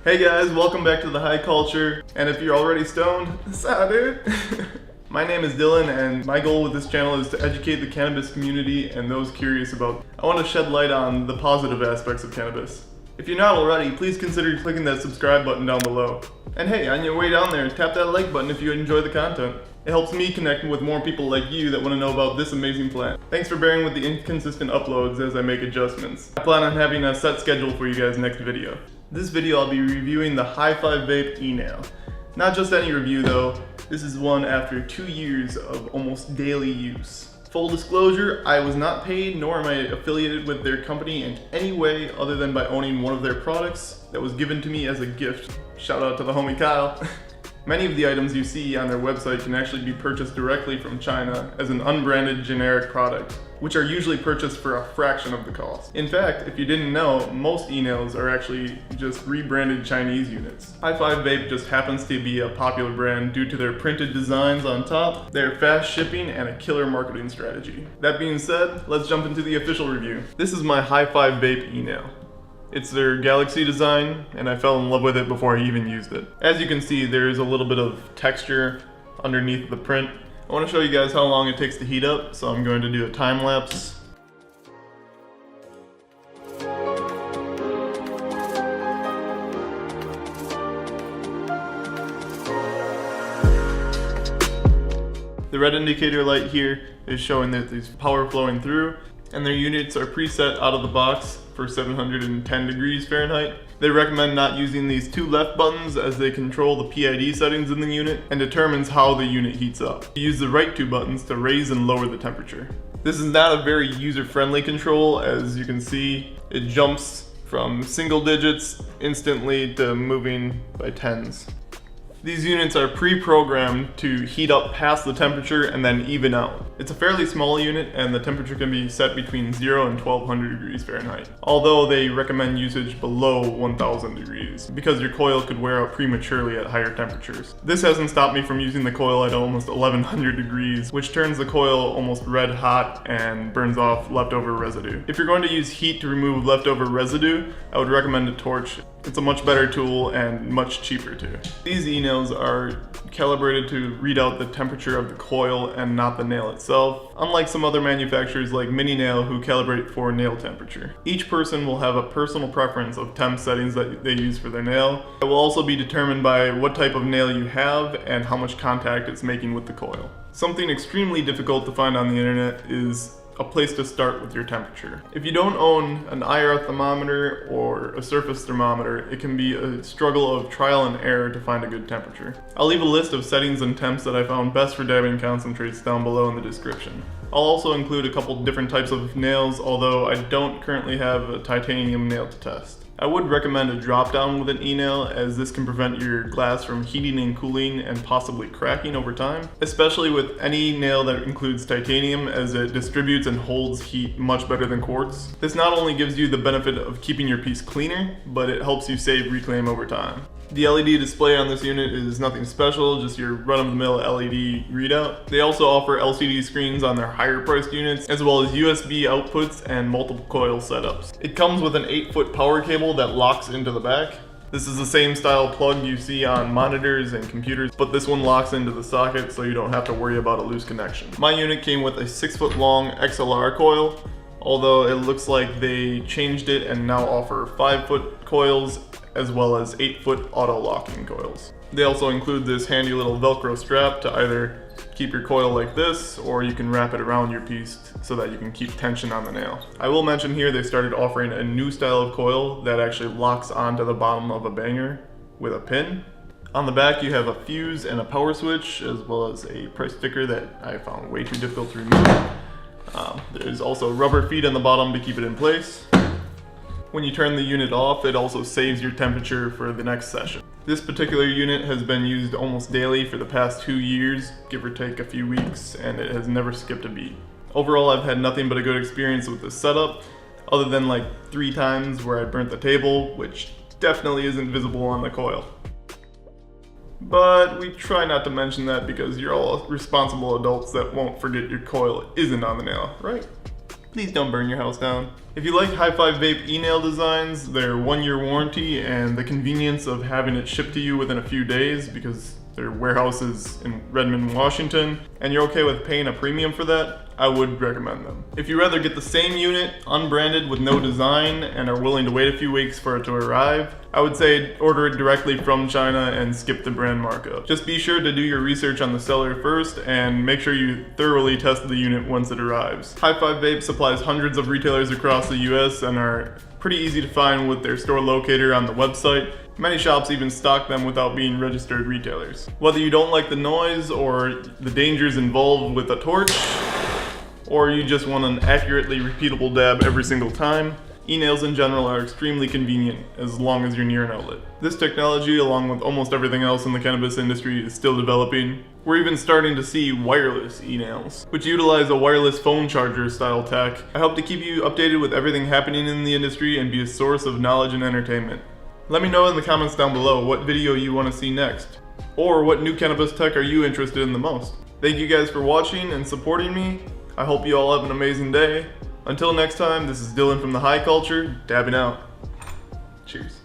Hey guys, welcome back to the HiCulture. And if you're already stoned, salute! My name is Dylan, and my goal with this channel is to educate the cannabis community and those curious about. I want to shed light on the positive aspects of cannabis. If you're not already, please consider clicking that subscribe button down below. And hey, on your way down there, tap that like button if you enjoy the content. It helps me connect with more people like you that want to know about this amazing plant. Thanks for bearing with the inconsistent uploads as I make adjustments. I plan on having a set schedule for you guys next video. This video I'll be reviewing the HighFiveVape e-nail. Not just any review though, this is one after 2 years of almost daily use. Full disclosure, I was not paid nor am I affiliated with their company in any way other than by owning one of their products that was given to me as a gift. Shout out to the homie Kyle. Many of the items you see on their website can actually be purchased directly from China as an unbranded generic product, which are usually purchased for a fraction of the cost. In fact, if you didn't know, most e-nails are actually just rebranded Chinese units. HighFiveVape just happens to be a popular brand due to their printed designs on top, their fast shipping, and a killer marketing strategy. That being said, let's jump into the official review. This is my HighFiveVape e-nail. It's their Galaxy design, and I fell in love with it before I even used it. As you can see, there's a little bit of texture underneath the print. I want to show you guys how long it takes to heat up, so I'm going to do a time lapse. The red indicator light here is showing that there's power flowing through, and their units are preset out of the box for 710 degrees Fahrenheit. They recommend not using these two left buttons as they control the PID settings in the unit and determines how the unit heats up. You use the right two buttons to raise and lower the temperature. This is not a very user-friendly control. As you can see, it jumps from single digits instantly to moving by tens. These units are pre-programmed to heat up past the temperature and then even out. It's a fairly small unit and the temperature can be set between 0 and 1200 degrees Fahrenheit. Although they recommend usage below 1000 degrees because your coil could wear out prematurely at higher temperatures. This hasn't stopped me from using the coil at almost 1100 degrees, which turns the coil almost red hot and burns off leftover residue. If you're going to use heat to remove leftover residue, I would recommend a torch. It's a much better tool and much cheaper too. These e-nails are calibrated to read out the temperature of the coil and not the nail itself, unlike some other manufacturers like Mini Nail who calibrate for nail temperature. Each person will have a personal preference of temp settings that they use for their nail. It will also be determined by what type of nail you have and how much contact it's making with the coil. Something extremely difficult to find on the internet is a place to start with your temperature. If you don't own an IR thermometer or a surface thermometer, it can be a struggle of trial and error to find a good temperature. I'll leave a list of settings and temps that I found best for dabbing concentrates down below in the description. I'll also include a couple different types of nails, although I don't currently have a titanium nail to test. I would recommend a drop down with an e-nail, as this can prevent your glass from heating and cooling and possibly cracking over time, especially with any nail that includes titanium, as it distributes and holds heat much better than quartz. This not only gives you the benefit of keeping your piece cleaner, but it helps you save reclaim over time. The LED display on this unit is nothing special, just your run-of-the-mill LED readout. They also offer LCD screens on their higher priced units, as well as USB outputs and multiple coil setups. It comes with an 8-foot power cable that locks into the back. This is the same style plug you see on monitors and computers, but this one locks into the socket so you don't have to worry about a loose connection. My unit came with a 6-foot long XLR coil, although it looks like they changed it and now offer 5-foot coils as well as 8-foot auto locking coils. They also include this handy little Velcro strap to either keep your coil like this, or you can wrap it around your piece so that you can keep tension on the nail. I will mention here they started offering a new style of coil that actually locks onto the bottom of a banger with a pin. On the back you have a fuse and a power switch, as well as a price sticker that I found way too difficult to remove. There's also rubber feet on the bottom to keep it in place. When you turn the unit off, it also saves your temperature for the next session. This particular unit has been used almost daily for the past 2 years, give or take a few weeks, and it has never skipped a beat. Overall, I've had nothing but a good experience with this setup, other than like 3 times where I burnt the table, which definitely isn't visible on the coil. But we try not to mention that because you're all responsible adults that won't forget your coil isn't on the nail, right? please don't burn your house down. If you like HighFiveVape e-nail designs, their 1-year warranty, and the convenience of having it shipped to you within a few days because their warehouse is in Redmond, Washington, and you're okay with paying a premium for that, I would recommend them. If you rather get the same unit, unbranded with no design, and are willing to wait a few weeks for it to arrive, I would say order it directly from China and skip the brand markup. Just be sure to do your research on the seller first and make sure you thoroughly test the unit once it arrives. HighFiveVape supplies hundreds of retailers across the US and are pretty easy to find with their store locator on the website. Many shops even stock them without being registered retailers. Whether you don't like the noise or the dangers involved with a torch, or you just want an accurately repeatable dab every single time, e-nails in general are extremely convenient as long as you're near an outlet. This technology, along with almost everything else in the cannabis industry, is still developing. We're even starting to see wireless e-nails, which utilize a wireless phone charger style tech. I hope to keep you updated with everything happening in the industry and be a source of knowledge and entertainment. Let me know in the comments down below what video you want to see next, or what new cannabis tech are you interested in the most. Thank you guys for watching and supporting me. I hope you all have an amazing day. Until next time, this is Dylan from TheHiCulture, dabbing out. Cheers.